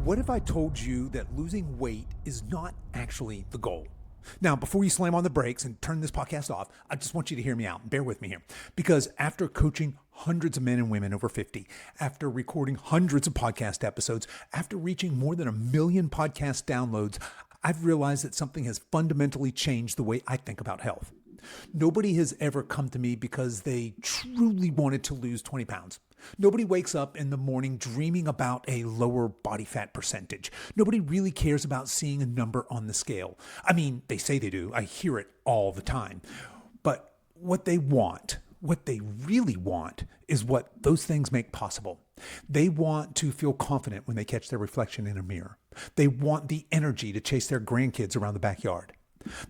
What if I told you that losing weight is not actually the goal? Now, before you slam on the brakes and turn this podcast off, I just want you to hear me out and bear with me here. Because after coaching hundreds of men and women over 50, after recording hundreds of podcast episodes, after reaching more than 1 million podcast downloads, I've realized that something has fundamentally changed the way I think about health. Nobody has ever come to me because they truly wanted to lose 20 pounds. Nobody wakes up in the morning dreaming about a lower body fat percentage. Nobody really cares about seeing a number on the scale. I mean, they say they do. I hear it all the time. But what they really want, is what those things make possible. They want to feel confident when they catch their reflection in a mirror. They want the energy to chase their grandkids around the backyard.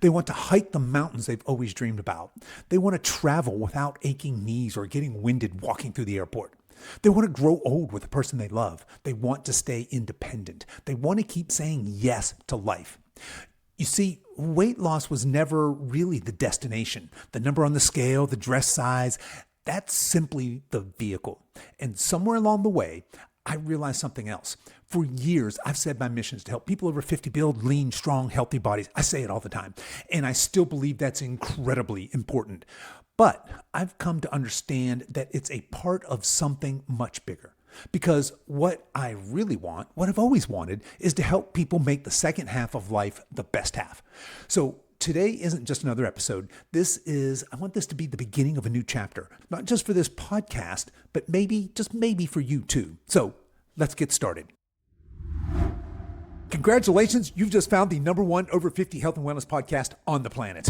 They want to hike the mountains they've always dreamed about. They want to travel without aching knees or getting winded walking through the airport. They want to grow old with the person they love. They want to stay independent. They want to keep saying yes to life. You see, weight loss was never really the destination. The number on the scale, the dress size, that's simply the vehicle. And somewhere along the way, I realized something else. For years, I've said my mission is to help people over 50 build lean, strong, healthy bodies. I say it all the time. And I still believe that's incredibly important. But I've come to understand that it's a part of something much bigger. Because what I really want, what I've always wanted, is to help people make the second half of life the best half. So today isn't just another episode. I want this to be the beginning of a new chapter. Not just for this podcast, but maybe, just maybe for you too. So let's get started. Congratulations, you've just found the #1 over 50 health and wellness podcast on the planet.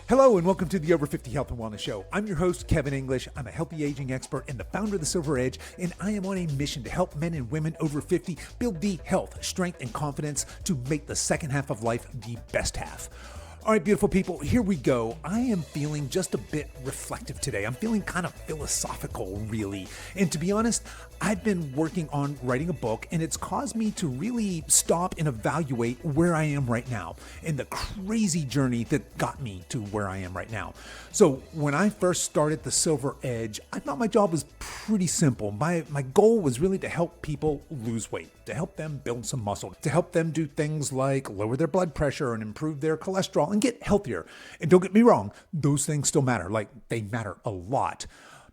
Hello and welcome to the Over 50 Health and Wellness Show. I'm your host, Kevin English. I'm a healthy aging expert and the founder of the Silver Edge, and I am on a mission to help men and women over 50 build the health, strength, and confidence to make the second half of life the best half. All right, beautiful people, here we go. I am feeling just a bit reflective today. I'm feeling kind of philosophical, really. And to be honest, I've been working on writing a book, and it's caused me to really stop and evaluate where I am right now and the crazy journey that got me to where I am right now. So when I first started the Silver Edge, I thought my job was pretty simple. My goal was really to help people lose weight, to help them build some muscle, to help them do things like lower their blood pressure and improve their cholesterol and get healthier. And don't get me wrong, those things still matter. Like, they matter a lot.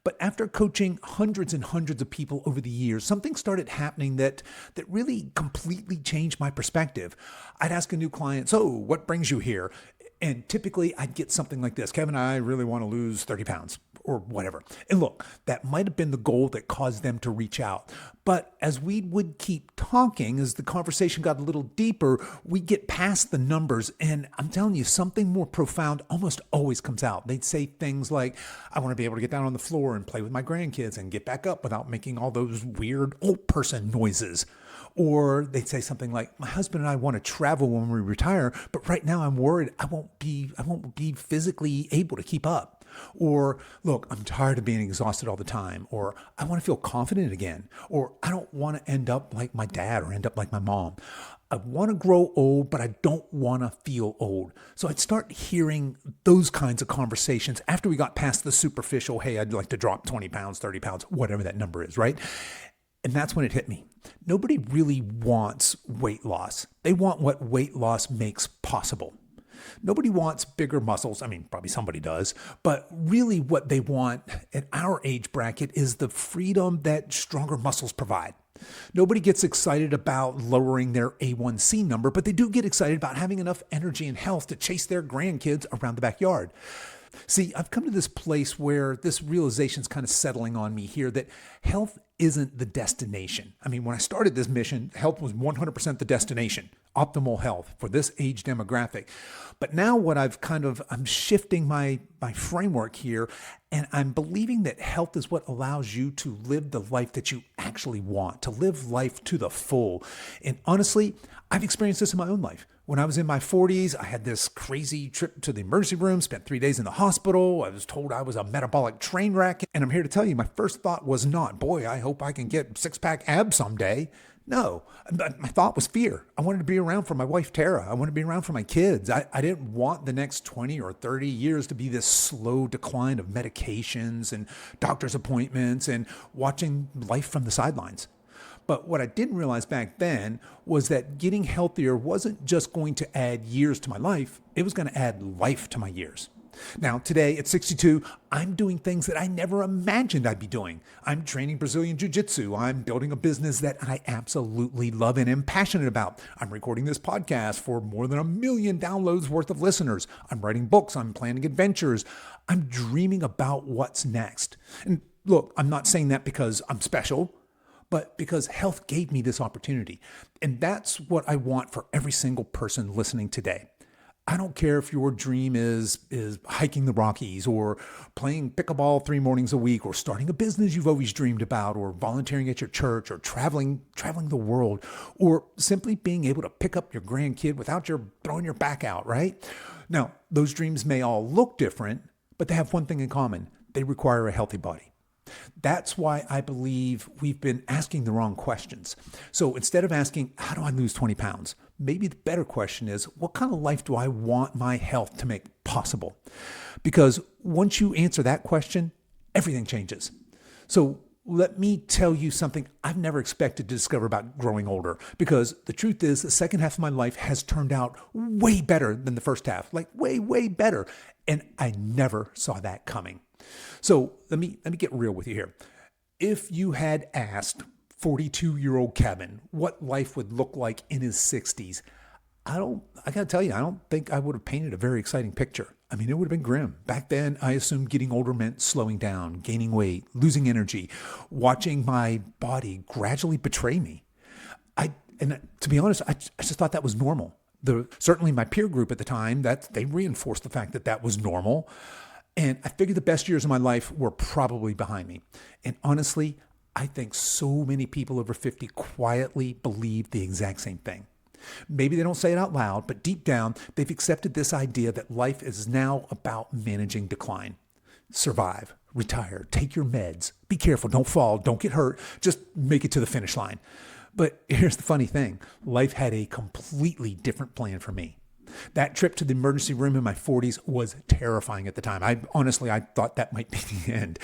But after coaching hundreds and hundreds of people over the years, something started happening that really completely changed my perspective. I'd ask a new client, so what brings you here? And typically I'd get something like this: Kevin, I really want to lose 30 pounds or whatever. And look, that might have been the goal that caused them to reach out. But as we would keep talking, as the conversation got a little deeper, we get past the numbers. And I'm telling you, something more profound almost always comes out. They'd say things like, I want to be able to get down on the floor and play with my grandkids and get back up without making all those weird old person noises. Or they'd say something like, my husband and I want to travel when we retire, but right now I'm worried I won't be physically able to keep up. Or, look, I'm tired of being exhausted all the time. Or, I want to feel confident again. Or, I don't want to end up like my dad or end up like my mom. I want to grow old, but I don't want to feel old. So I'd start hearing those kinds of conversations after we got past the superficial, hey, I'd like to drop 20 pounds, 30 pounds, whatever that number is, right? And that's when it hit me. Nobody really wants weight loss. They want what weight loss makes possible. Nobody wants bigger muscles. I mean, probably somebody does. But really what they want at our age bracket is the freedom that stronger muscles provide. Nobody gets excited about lowering their A1C number, but they do get excited about having enough energy and health to chase their grandkids around the backyard. See, I've come to this place where this realization is kind of settling on me here that health isn't the destination. I mean, when I started this mission, health was 100% the destination, optimal health for this age demographic. But now what I'm shifting my framework here, and I'm believing that health is what allows you to live the life that you actually want, to live life to the full. And honestly, I've experienced this in my own life. When I was in my 40s, I had this crazy trip to the emergency room, spent 3 days in the hospital. I was told I was a metabolic train wreck. And I'm here to tell you, my first thought was not, boy, I hope I can get six-pack abs someday. No, my thought was fear. I wanted to be around for my wife, Tara. I wanted to be around for my kids. I didn't want the next 20 or 30 years to be this slow decline of medications and doctor's appointments and watching life from the sidelines. But what I didn't realize back then was that getting healthier wasn't just going to add years to my life, it was going to add life to my years. Now, today at 62, I'm doing things that I never imagined I'd be doing. I'm training Brazilian Jiu-Jitsu. I'm building a business that I absolutely love and am passionate about. I'm recording this podcast for more than 1 million downloads worth of listeners. I'm writing books. I'm planning adventures. I'm dreaming about what's next. And look, I'm not saying that because I'm special, but because health gave me this opportunity. And that's what I want for every single person listening today. I don't care if your dream is hiking the Rockies or playing pickleball 3 mornings a week or starting a business you've always dreamed about or volunteering at your church or traveling the world or simply being able to pick up your grandkid without your throwing your back out, right? Now, those dreams may all look different, but they have one thing in common. They require a healthy body. That's why I believe we've been asking the wrong questions. So instead of asking, how do I lose 20 pounds? Maybe the better question is, what kind of life do I want my health to make possible? Because once you answer that question, everything changes. So let me tell you something I've never expected to discover about growing older. Because the truth is, the second half of my life has turned out way better than the first half. Like way, way better. And I never saw that coming. So let me get real with you here. If you had asked 42-year-old Kevin what life would look like in his 60s, I gotta tell you, I don't think I would have painted a very exciting picture. I mean, it would have been grim. Back then, I assumed getting older meant slowing down, gaining weight, losing energy, watching my body gradually betray me. And to be honest, I just thought that was normal. Certainly my peer group at the time, they reinforced the fact that that was normal. And I figured the best years of my life were probably behind me. And honestly, I think so many people over 50 quietly believe the exact same thing. Maybe they don't say it out loud, but deep down, they've accepted this idea that life is now about managing decline. Survive, retire, take your meds, be careful, don't fall, don't get hurt, just make it to the finish line. But here's the funny thing. Life had a completely different plan for me. That trip to the emergency room in my 40s was terrifying at the time. I thought that might be the end.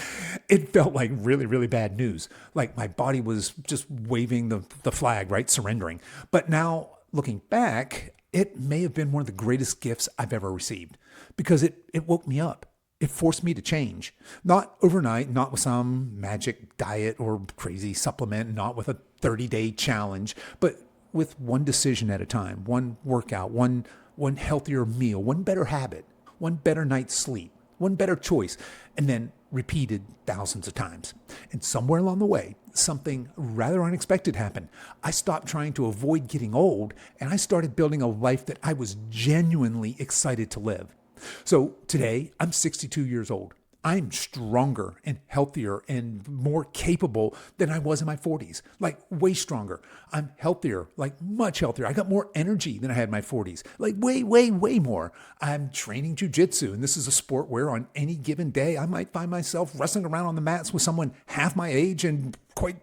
It felt like really, really bad news. Like my body was just waving the flag, right? Surrendering. But now looking back, it may have been one of the greatest gifts I've ever received because it woke me up. It forced me to change. Not overnight, not with some magic diet or crazy supplement, not with a 30-day challenge, but with one decision at a time, one workout, one healthier meal, one better habit, one better night's sleep, one better choice, and then repeated thousands of times. And somewhere along the way, something rather unexpected happened. I stopped trying to avoid getting old, and I started building a life that I was genuinely excited to live. So today, I'm 62 years old. I'm stronger and healthier and more capable than I was in my 40s, like way stronger. I'm healthier, like much healthier. I got more energy than I had in my 40s, like way, way, way more. I'm training jiu-jitsu, and this is a sport where on any given day, I might find myself wrestling around on the mats with someone half my age and quite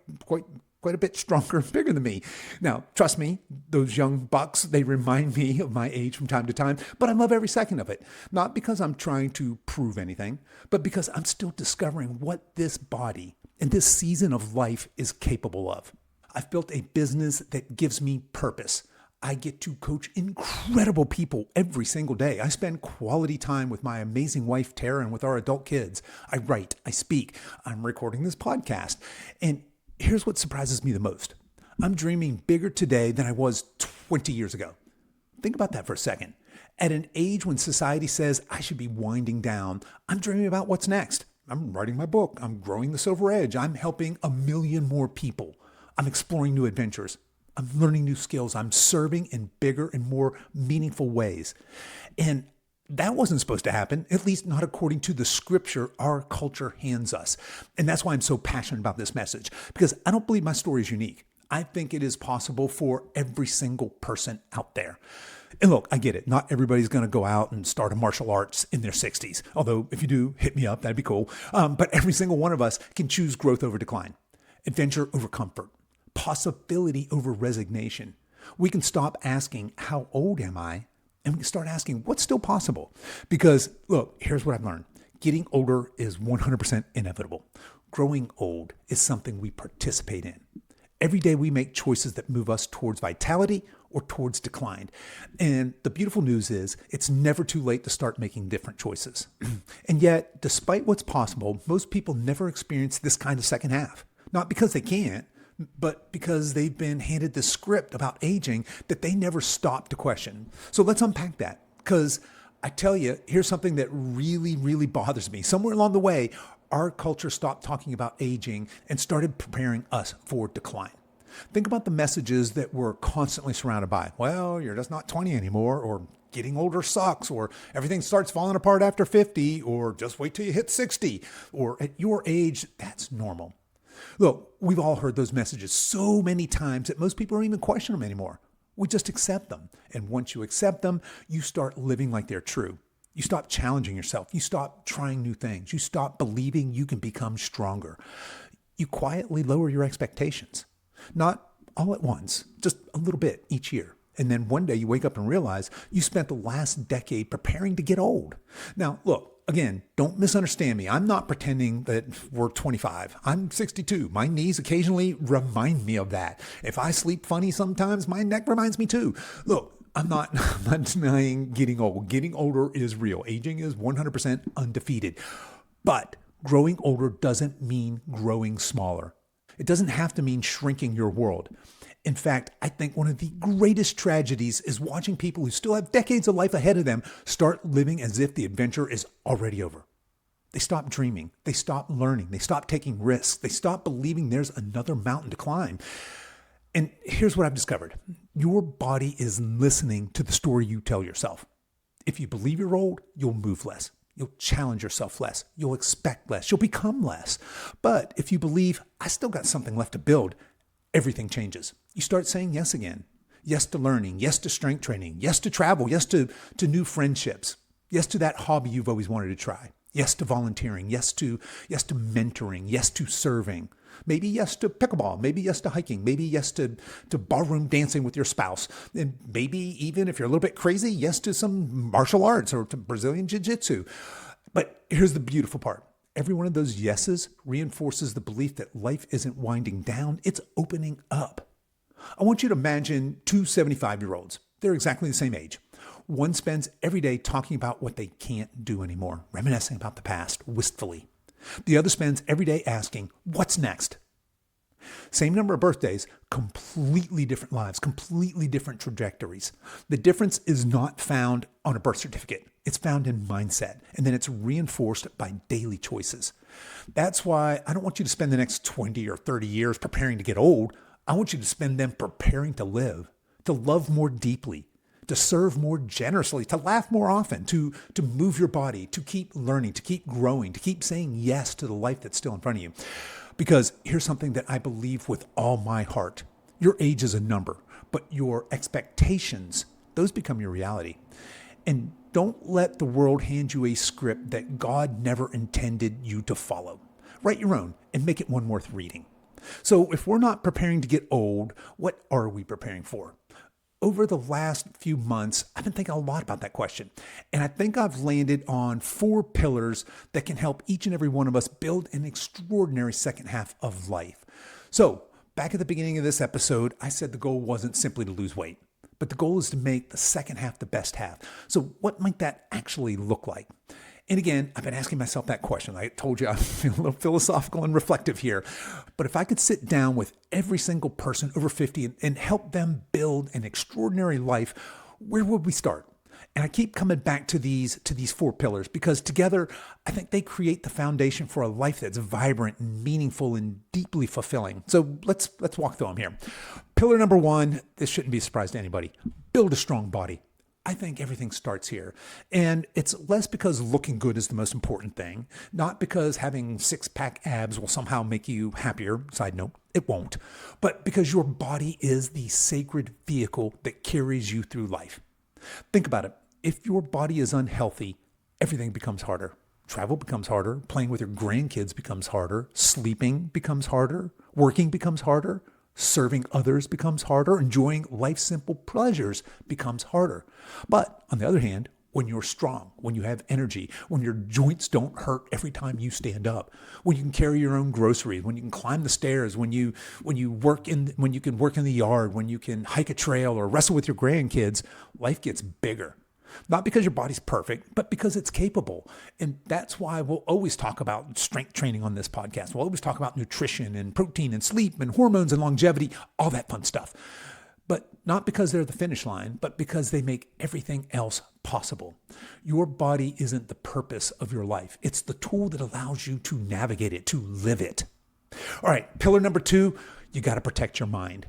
a bit stronger and bigger than me. Now, trust me, those young bucks, they remind me of my age from time to time, but I love every second of it. Not because I'm trying to prove anything, but because I'm still discovering what this body and this season of life is capable of. I've built a business that gives me purpose. I get to coach incredible people every single day. I spend quality time with my amazing wife, Tara, and with our adult kids. I write, I speak, I'm recording this podcast. And here's what surprises me the most. I'm dreaming bigger today than I was 20 years ago. Think about that for a second. At an age when society says I should be winding down, I'm dreaming about what's next. I'm writing my book. I'm growing the Silver Edge. I'm helping 1 million more people. I'm exploring new adventures. I'm learning new skills. I'm serving in bigger and more meaningful ways. And that wasn't supposed to happen, at least not according to the scripture our culture hands us. And that's why I'm so passionate about this message, because I don't believe my story is unique. I think it is possible for every single person out there. And look, I get it. Not everybody's going to go out and start a martial arts in their 60s. Although if you do, hit me up. That'd be cool. But every single one of us can choose growth over decline, adventure over comfort, possibility over resignation. We can stop asking, how old am I? And we can start asking, what's still possible? Because look, here's what I've learned. Getting older is 100% inevitable. Growing old is something we participate in. Every day we make choices that move us towards vitality or towards decline. And the beautiful news is it's never too late to start making different choices. And yet, despite what's possible, most people never experience this kind of second half. Not because they can't, but because they've been handed this script about aging that they never stop to question. So let's unpack that, because I tell you, here's something that really, really bothers me. Somewhere along the way, our culture stopped talking about aging and started preparing us for decline. Think about the messages that we're constantly surrounded by. Well, you're just not 20 anymore, or getting older sucks, or everything starts falling apart after 50, or just wait till you hit 60, or at your age, that's normal. Look, we've all heard those messages so many times that most people don't even question them anymore. We just accept them. And once you accept them, you start living like they're true. You stop challenging yourself. You stop trying new things. You stop believing you can become stronger. You quietly lower your expectations. Not all at once, just a little bit each year. And then one day you wake up and realize you spent the last decade preparing to get old. Now, look, again, don't misunderstand me. I'm not pretending that we're 25. I'm 62. My knees occasionally remind me of that. If I sleep funny sometimes, my neck reminds me too. Look, I'm not denying getting old. Getting older is real. Aging is 100% undefeated. But growing older doesn't mean growing smaller. It doesn't have to mean shrinking your world. In fact, I think one of the greatest tragedies is watching people who still have decades of life ahead of them start living as if the adventure is already over. They stop dreaming. They stop learning. They stop taking risks. They stop believing there's another mountain to climb. And here's what I've discovered. Your body is listening to the story you tell yourself. If you believe you're old, you'll move less. You'll challenge yourself less. You'll expect less. You'll become less. But if you believe, I still got something left to build, everything changes. You start saying yes again. Yes to learning. Yes to strength training. Yes to travel. Yes to new friendships. Yes to that hobby you've always wanted to try. Yes to volunteering. Yes to mentoring. Yes to serving. Maybe yes to pickleball. Maybe yes to hiking. Maybe yes to ballroom dancing with your spouse. And maybe even if you're a little bit crazy, yes to some martial arts or to Brazilian jiu-jitsu. But here's the beautiful part. Every one of those yeses reinforces the belief that life isn't winding down, it's opening up. I want you to imagine two 75-year-olds. They're exactly the same age. One spends every day talking about what they can't do anymore, reminiscing about the past wistfully. The other spends every day asking, what's next? Same number of birthdays, completely different lives, completely different trajectories. The difference is not found on a birth certificate. It's found in mindset, and then it's reinforced by daily choices. That's why I don't want you to spend the next 20 or 30 years preparing to get old. I want you to spend them preparing to live, to love more deeply, to serve more generously, to laugh more often, to move your body, to keep learning, to keep growing, to keep saying yes to the life that's still in front of you. Because here's something that I believe with all my heart. Your age is a number, but your expectations, those become your reality. And don't let the world hand you a script that God never intended you to follow. Write your own and make it one worth reading. So if we're not preparing to get old, what are we preparing for? Over the last few months, I've been thinking a lot about that question. And I think I've landed on 4 pillars that can help each and every one of us build an extraordinary second half of life. So back at the beginning of this episode, I said the goal wasn't simply to lose weight, but the goal is to make the second half the best half. So what might that actually look like? And again, I've been asking myself that question. I told you I'm a little philosophical and reflective here. But if I could sit down with every single person over 50 and help them build an extraordinary life, where would we start? And I keep coming back to these 4 pillars because together, I think they create the foundation for a life that's vibrant and meaningful and deeply fulfilling. So let's walk through them here. Pillar number 1, this shouldn't be a surprise to anybody. Build a strong body. I think everything starts here. And it's less because looking good is the most important thing, not because having 6-pack abs will somehow make you happier. Side note, it won't. But because your body is the sacred vehicle that carries you through life. Think about it. If your body is unhealthy, everything becomes harder. Travel becomes harder. Playing with your grandkids becomes harder. Sleeping becomes harder. Working becomes harder. Serving others becomes harder. Enjoying life's simple pleasures becomes harder. But on the other hand, when you're strong, when you have energy, when your joints don't hurt every time you stand up, when you can carry your own groceries, when you can climb the stairs, when you can work in the yard, when you can hike a trail or wrestle with your grandkids, life gets bigger. Not because your body's perfect, but because it's capable. And that's why we'll always talk about strength training on this podcast. We'll always talk about nutrition and protein and sleep and hormones and longevity, all that fun stuff. But not because they're the finish line, but because they make everything else possible. Your body isn't the purpose of your life. It's the tool that allows you to navigate it, to live it. All right, pillar number 2, you got to protect your mind.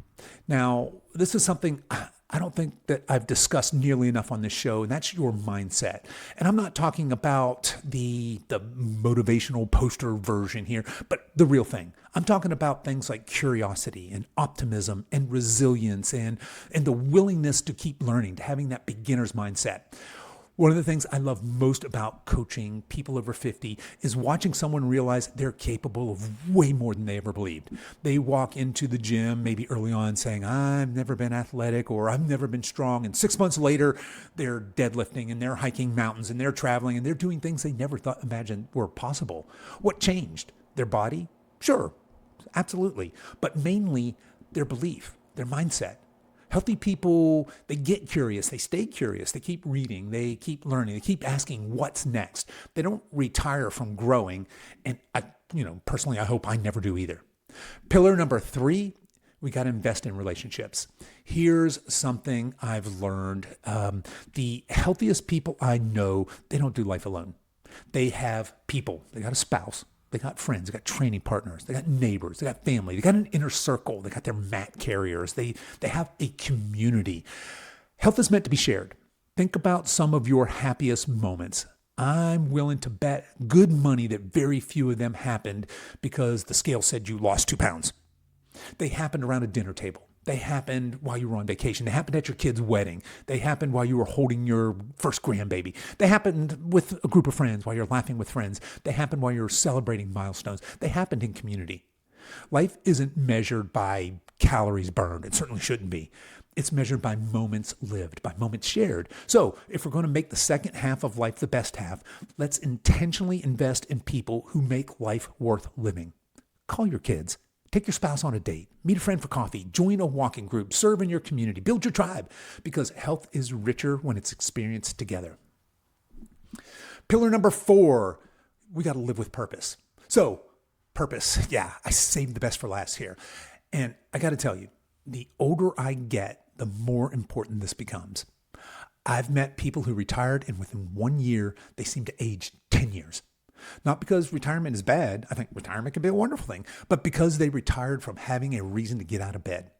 Now, this is something I don't think that I've discussed nearly enough on this show, and that's your mindset. And I'm not talking about the motivational poster version here, but the real thing. I'm talking about things like curiosity and optimism and resilience and the willingness to keep learning, to having that beginner's mindset. One of the things I love most about coaching people over 50 is watching someone realize they're capable of way more than they ever believed. They walk into the gym maybe early on saying, I've never been athletic or I've never been strong. And 6 months later, they're deadlifting and they're hiking mountains and they're traveling and they're doing things they never imagined were possible. What changed? Their body? Sure, absolutely. But mainly their belief, their mindset. Healthy people, they get curious, they stay curious, they keep reading, they keep learning, they keep asking what's next. They don't retire from growing. And personally, I hope I never do either. Pillar number 3, we got to invest in relationships. Here's something I've learned. The healthiest people I know, they don't do life alone. They have people. They got a spouse. They got friends, they got training partners, they got neighbors, they got family, they got an inner circle, they got their mat carriers, they have a community. Health is meant to be shared. Think about some of your happiest moments. I'm willing to bet good money that very few of them happened because the scale said you lost 2 pounds. They happened around a dinner table. They happened while you were on vacation. They happened at your kid's wedding. They happened while you were holding your first grandbaby. They happened with a group of friends while you're laughing with friends. They happened while you're celebrating milestones. They happened in community. Life isn't measured by calories burned. It certainly shouldn't be. It's measured by moments lived, by moments shared. So if we're going to make the second half of life the best half, let's intentionally invest in people who make life worth living. Call your kids. Take your spouse on a date, meet a friend for coffee, join a walking group, serve in your community, build your tribe, because health is richer when it's experienced together. Pillar number 4, we got to live with purpose. So purpose, I saved the best for last here. And I got to tell you, the older I get, the more important this becomes. I've met people who retired and within 1 year, they seem to age 10 years. Not because retirement is bad. I think retirement can be a wonderful thing, but because they retired from having a reason to get out of bed.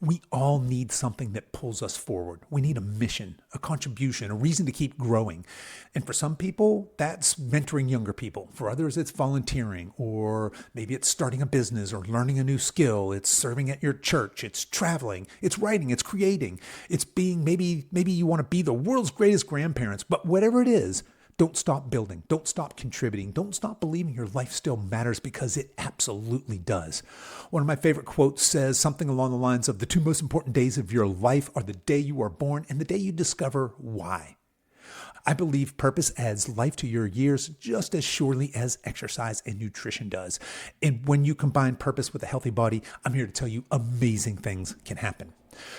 We all need something that pulls us forward. We need a mission, a contribution, a reason to keep growing. And for some people, that's mentoring younger people. For others, it's volunteering, or maybe it's starting a business or learning a new skill. It's serving at your church. It's traveling. It's writing. It's creating. It's being, maybe you want to be the world's greatest grandparents, but whatever it is, don't stop building. Don't stop contributing. Don't stop believing your life still matters, because it absolutely does. One of my favorite quotes says something along the lines of, the 2 most important days of your life are the day you are born and the day you discover why. I believe purpose adds life to your years just as surely as exercise and nutrition does. And when you combine purpose with a healthy body, I'm here to tell you amazing things can happen.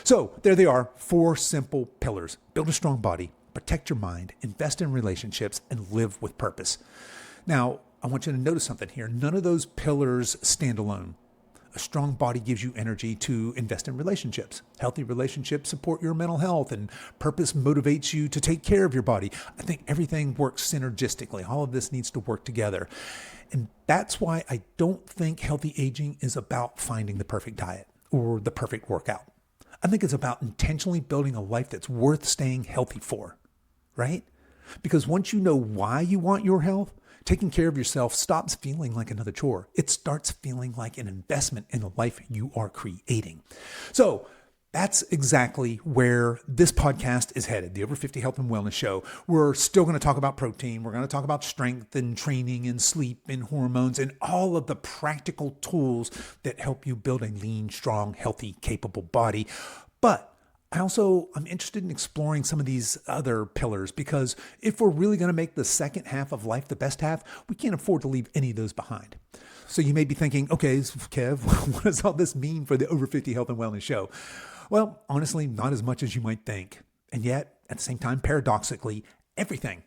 So there they are, 4 simple pillars. Build a strong body, protect your mind, invest in relationships, and live with purpose. Now, I want you to notice something here. None of those pillars stand alone. A strong body gives you energy to invest in relationships. Healthy relationships support your mental health, and purpose motivates you to take care of your body. I think everything works synergistically. All of this needs to work together. And that's why I don't think healthy aging is about finding the perfect diet or the perfect workout. I think it's about intentionally building a life that's worth staying healthy for. Right? Because once you know why you want your health, taking care of yourself stops feeling like another chore. It starts feeling like an investment in the life you are creating. So That's exactly where this podcast is headed, the Over 50 Health and Wellness Show. We're still going to talk about protein. We're going to talk about strength and training and sleep and hormones and all of the practical tools that help you build a lean, strong, healthy, capable body. But I'm interested in exploring some of these other pillars, because if we're really going to make the second half of life the best half, we can't afford to leave any of those behind. So you may be thinking, okay, Kev, what does all this mean for the Over 50 Health and Wellness Show? Well, honestly, not as much as you might think. And yet, at the same time, paradoxically, everything.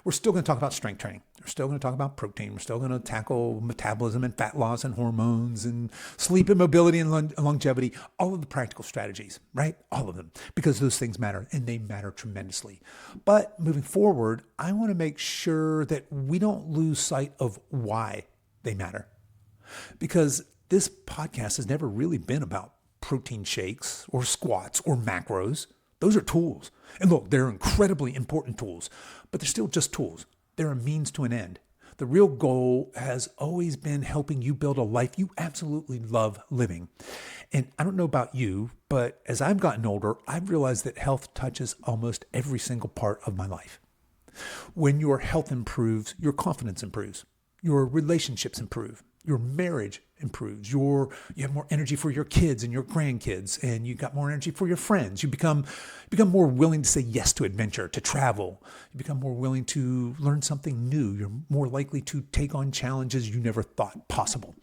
We're still going to talk about strength training. We're still going to talk about protein. We're still going to tackle metabolism and fat loss and hormones and sleep and mobility and longevity, all of the practical strategies, right? All of them, because those things matter, and they matter tremendously. But moving forward, I want to make sure that we don't lose sight of why they matter. Because this podcast has never really been about protein shakes or squats or macros. Those are tools. And look, they're incredibly important tools, but they're still just tools. They're a means to an end. The real goal has always been helping you build a life you absolutely love living. And I don't know about you, but as I've gotten older, I've realized that health touches almost every single part of my life. When your health improves, your confidence improves, your relationships improve, your marriage improves, you have more energy for your kids and your grandkids, and you got more energy for your friends. You become more willing to say yes to adventure, to travel. You become more willing to learn something new. You're more likely to take on challenges you never thought possible.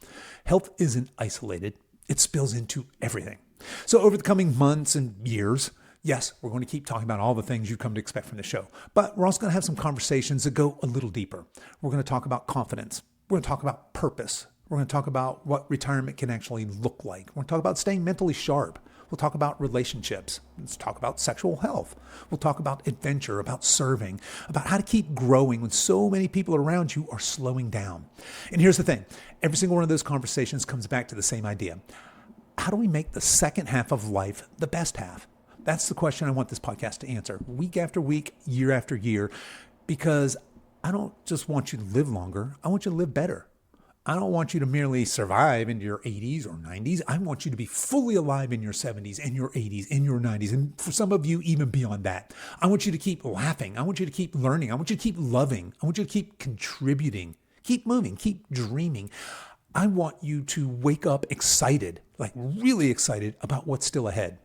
Health isn't isolated. It spills into everything. So over the coming months and years, yes, we're going to keep talking about all the things you've come to expect from the show, but we're also going to have some conversations that go a little deeper. We're going to talk about confidence. We're going to talk about purpose. We're going to talk about what retirement can actually look like. We're going to talk about staying mentally sharp. We'll talk about relationships. Let's talk about sexual health. We'll talk about adventure, about serving, about how to keep growing when so many people around you are slowing down. And here's the thing. Every single one of those conversations comes back to the same idea. How do we make the second half of life the best half? That's the question I want this podcast to answer week after week, year after year, because I don't just want you to live longer. I want you to live better. I don't want you to merely survive into your 80s or 90s. I want you to be fully alive in your 70s and your 80s and your 90s. And for some of you, even beyond that. I want you to keep laughing. I want you to keep learning. I want you to keep loving. I want you to keep contributing. Keep moving. Keep dreaming. I want you to wake up excited, like really excited about what's still ahead.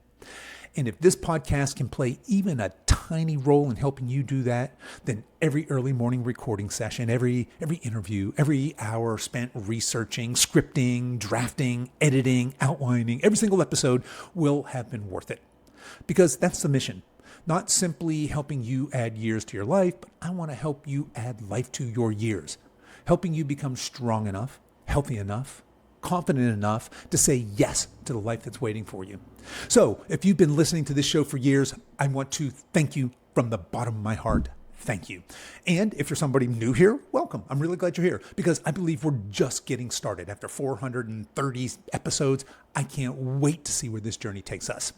And if this podcast can play even a tiny role in helping you do that, then every early morning recording session, every interview, every hour spent researching, scripting, drafting, editing, outlining, every single episode will have been worth it. Because that's the mission. Not simply helping you add years to your life, but I want to help you add life to your years. Helping you become strong enough, healthy enough, confident enough to say yes to the life that's waiting for you. So if you've been listening to this show for years, I want to thank you from the bottom of my heart. Thank you. And if you're somebody new here, welcome. I'm really glad you're here because I believe we're just getting started. After 430 episodes, I can't wait to see where this journey takes us.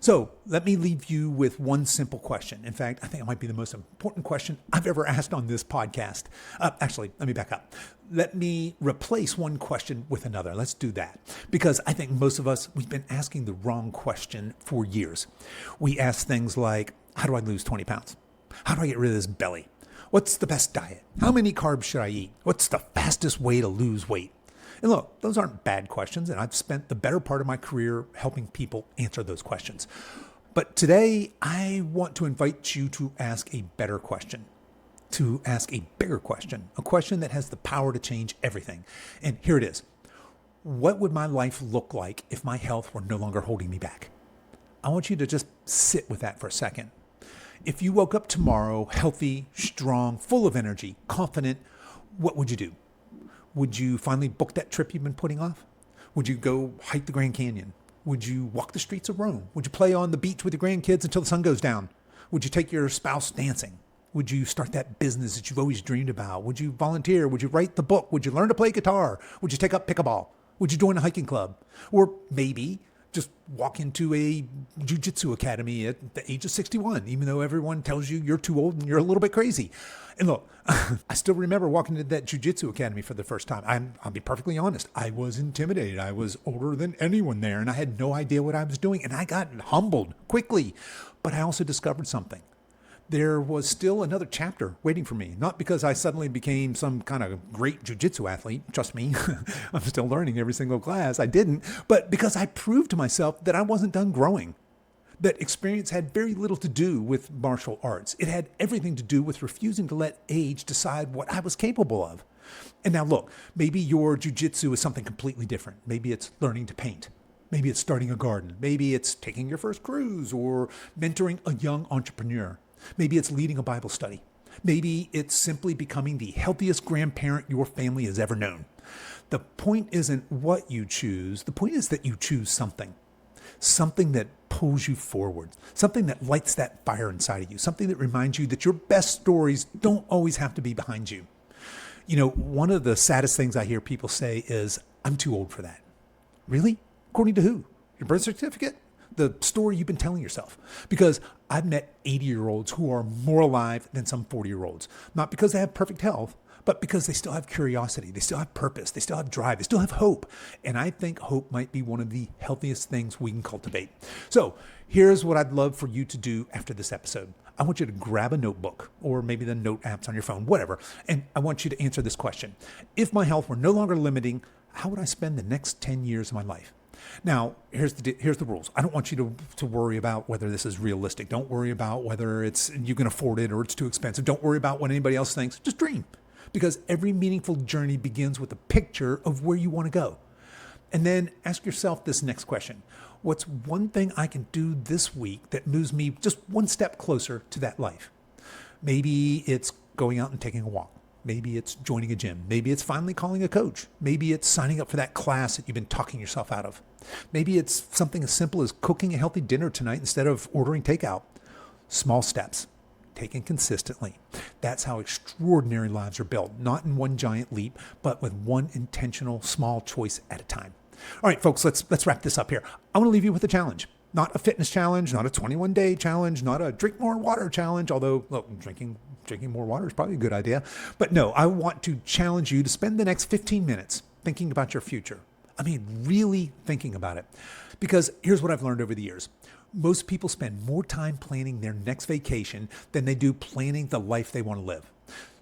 So let me leave you with one simple question. In fact, I think it might be the most important question I've ever asked on this podcast. Actually, let me back up. Let me replace one question with another. Let's do that. Because I think most of us, we've been asking the wrong question for years. We ask things like, how do I lose 20 pounds? How do I get rid of this belly? What's the best diet? How many carbs should I eat? What's the fastest way to lose weight? And look, those aren't bad questions, and I've spent the better part of my career helping people answer those questions. But today, I want to invite you to ask a better question, to ask a bigger question, a question that has the power to change everything. And here it is. What would my life look like if my health were no longer holding me back? I want you to just sit with that for a second. If you woke up tomorrow healthy, strong, full of energy, confident, what would you do? Would you finally book that trip you've been putting off? Would you go hike the Grand Canyon? Would you walk the streets of Rome? Would you play on the beach with your grandkids until the sun goes down? Would you take your spouse dancing? Would you start that business that you've always dreamed about? Would you volunteer? Would you write the book? Would you learn to play guitar? Would you take up pickleball? Would you join a hiking club? Or maybe just walk into a jiu-jitsu academy at the age of 61, even though everyone tells you you're too old and you're a little bit crazy. And look, I still remember walking into that jiu-jitsu academy for the first time. I'll be perfectly honest. I was intimidated. I was older than anyone there, and I had no idea what I was doing. And I got humbled quickly. But I also discovered something. There was still another chapter waiting for me. Not because I suddenly became some kind of great jiu-jitsu athlete. Trust me, I'm still learning every single class. I didn't. But because I proved to myself that I wasn't done growing. That experience had very little to do with martial arts. It had everything to do with refusing to let age decide what I was capable of. And now look, maybe your jiu-jitsu is something completely different. Maybe it's learning to paint. Maybe it's starting a garden. Maybe it's taking your first cruise or mentoring a young entrepreneur. Maybe it's leading a Bible study. Maybe it's simply becoming the healthiest grandparent your family has ever known. The point isn't what you choose. The point is that you choose something. Something that pulls you forward, something that lights that fire inside of you, something that reminds you that your best stories don't always have to be behind you. You know, one of the saddest things I hear people say is, I'm too old for that. Really? According to who? Your birth certificate? The story you've been telling yourself? Because I've met 80-year-olds who are more alive than some 40-year-olds, not because they have perfect health, but because they still have curiosity, they still have purpose, they still have drive, they still have hope. And I think hope might be one of the healthiest things we can cultivate. So here's what I'd love for you to do after this episode. I want you to grab a notebook or maybe the note apps on your phone, whatever. And I want you to answer this question. If my health were no longer limiting, how would I spend the next 10 years of my life? Now, here's the rules. I don't want you to worry about whether this is realistic. Don't worry about whether you can afford it or it's too expensive. Don't worry about what anybody else thinks. Just dream. Because every meaningful journey begins with a picture of where you want to go. And then ask yourself this next question. What's one thing I can do this week that moves me just one step closer to that life? Maybe it's going out and taking a walk. Maybe it's joining a gym. Maybe it's finally calling a coach. Maybe it's signing up for that class that you've been talking yourself out of. Maybe it's something as simple as cooking a healthy dinner tonight instead of ordering takeout. Small steps. Taken consistently. That's how extraordinary lives are built, not in one giant leap, but with one intentional small choice at a time. All right, folks, let's wrap this up here. I want to leave you with a challenge. Not a fitness challenge, not a 21-day challenge, not a drink more water challenge, although look, drinking more water is probably a good idea. But no, I want to challenge you to spend the next 15 minutes thinking about your future. I mean, really thinking about it. Because here's what I've learned over the years. Most people spend more time planning their next vacation than they do planning the life they want to live.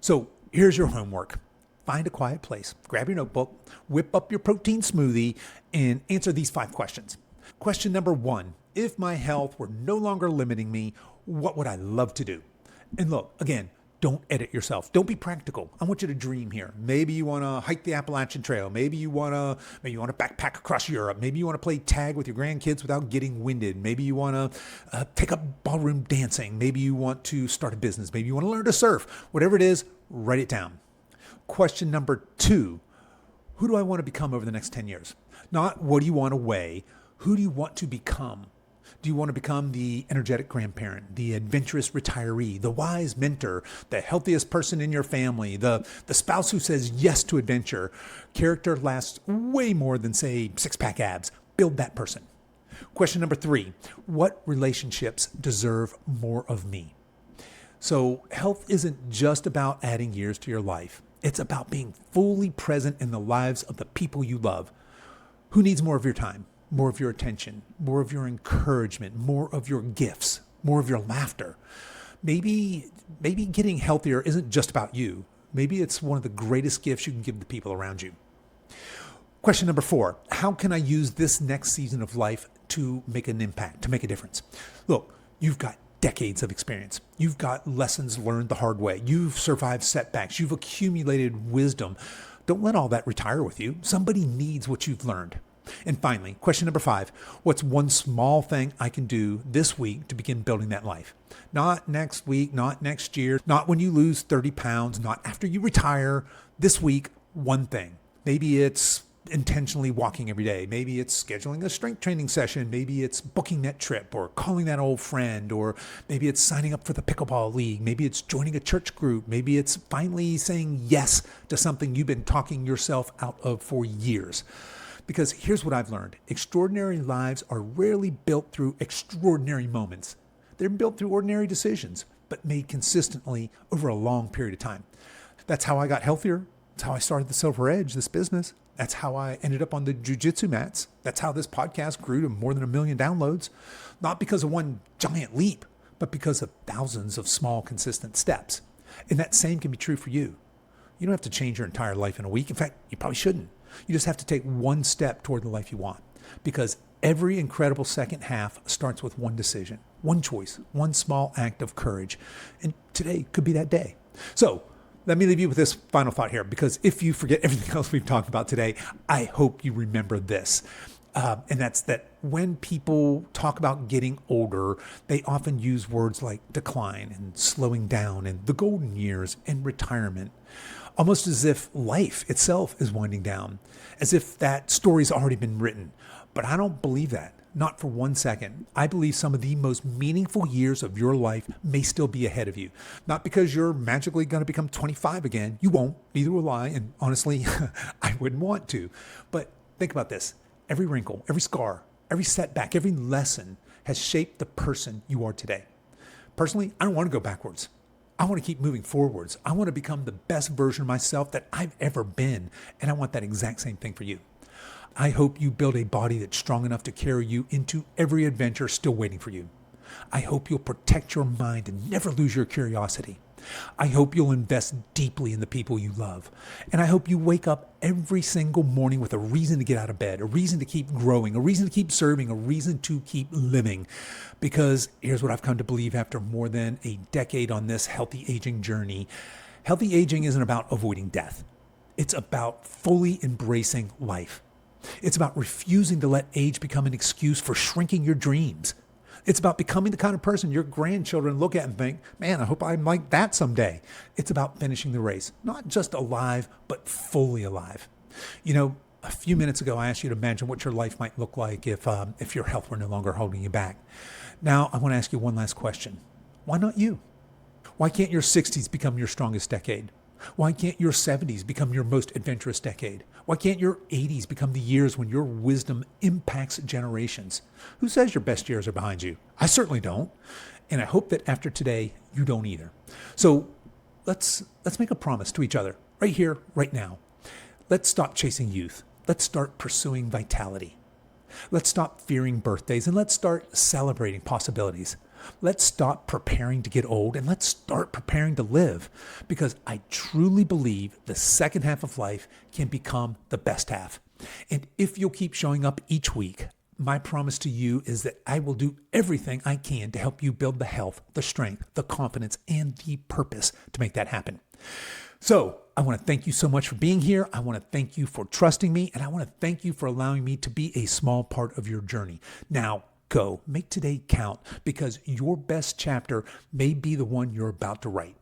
So here's your homework. Find a quiet place, grab your notebook, whip up your protein smoothie, and answer these 5 questions. Question number 1, if my health were no longer limiting me, what would I love to do? And look, again, don't edit yourself. Don't be practical. I want you to dream here. Maybe you want to hike the Appalachian Trail. Maybe you want to backpack across Europe. Maybe you want to play tag with your grandkids without getting winded. Maybe you want to take up ballroom dancing. Maybe you want to start a business. Maybe you want to learn to surf. Whatever it is, write it down. Question number 2, who do I want to become over the next 10 years? Not what do you want to weigh? Who do you want to become? Do you want to become the energetic grandparent, the adventurous retiree, the wise mentor, the healthiest person in your family, the spouse who says yes to adventure? Character lasts way more than, say, six-pack abs. Build that person. Question number 3, what relationships deserve more of me? So health isn't just about adding years to your life. It's about being fully present in the lives of the people you love. Who needs more of your time? More of your attention, more of your encouragement, more of your gifts, more of your laughter. Maybe getting healthier isn't just about you. Maybe it's one of the greatest gifts you can give the people around you. Question number 4, how can I use this next season of life to make an impact, to make a difference? Look, you've got decades of experience. You've got lessons learned the hard way. You've survived setbacks. You've accumulated wisdom. Don't let all that retire with you. Somebody needs what you've learned. And finally, question number 5, what's one small thing I can do this week to begin building that life? Not next week, not next year, not when you lose 30 pounds, not after you retire. This week, one thing. Maybe it's intentionally walking every day. Maybe it's scheduling a strength training session. Maybe it's booking that trip or calling that old friend, or maybe it's signing up for the pickleball league. Maybe it's joining a church group. Maybe it's finally saying yes to something you've been talking yourself out of for years. Because here's what I've learned. Extraordinary lives are rarely built through extraordinary moments. They're built through ordinary decisions, but made consistently over a long period of time. That's how I got healthier. That's how I started the Silver Edge, this business. That's how I ended up on the jiu-jitsu mats. That's how this podcast grew to more than 1 million downloads. Not because of one giant leap, but because of thousands of small, consistent steps. And that same can be true for you. You don't have to change your entire life in a week. In fact, you probably shouldn't. You just have to take one step toward the life you want. Because every incredible second half starts with one decision, one choice, one small act of courage. And today could be that day. So let me leave you with this final thought here, because if you forget everything else we've talked about today, I hope you remember this. And that's that when people talk about getting older, they often use words like decline and slowing down and the golden years and retirement, almost as if life itself is winding down, as if that story's already been written. But I don't believe that. Not for 1 second. I believe some of the most meaningful years of your life may still be ahead of you. Not because you're magically going to become 25 again. You won't. Neither will I. And honestly, I wouldn't want to. But think about this. Every wrinkle, every scar, every setback, every lesson has shaped the person you are today. Personally, I don't want to go backwards. I want to keep moving forwards. I want to become the best version of myself that I've ever been. And I want that exact same thing for you. I hope you build a body that's strong enough to carry you into every adventure still waiting for you. I hope you'll protect your mind and never lose your curiosity. I hope you'll invest deeply in the people you love. And I hope you wake up every single morning with a reason to get out of bed, a reason to keep growing, a reason to keep serving, a reason to keep living. Because here's what I've come to believe after more than a decade on this healthy aging journey. Healthy aging isn't about avoiding death. It's about fully embracing life. It's about refusing to let age become an excuse for shrinking your dreams. It's about becoming the kind of person your grandchildren look at and think, man, I hope I'm like that someday. It's about finishing the race, not just alive, but fully alive. You know, a few minutes ago, I asked you to imagine what your life might look like if your health were no longer holding you back. Now, I want to ask you one last question. Why not you? Why can't your 60s become your strongest decade? Why can't your 70s become your most adventurous decade? Why can't your 80s become the years when your wisdom impacts generations? Who says your best years are behind you? I certainly don't. And I hope that after today, you don't either. So let's make a promise to each other right here, right now. Let's stop chasing youth. Let's start pursuing vitality. Let's stop fearing birthdays and let's start celebrating possibilities. Let's stop preparing to get old and let's start preparing to live, because I truly believe the second half of life can become the best half. And if you'll keep showing up each week, my promise to you is that I will do everything I can to help you build the health, the strength, the confidence, and the purpose to make that happen. So I want to thank you so much for being here. I want to thank you for trusting me, and I want to thank you for allowing me to be a small part of your journey. Now, go. Make today count, because your best chapter may be the one you're about to write.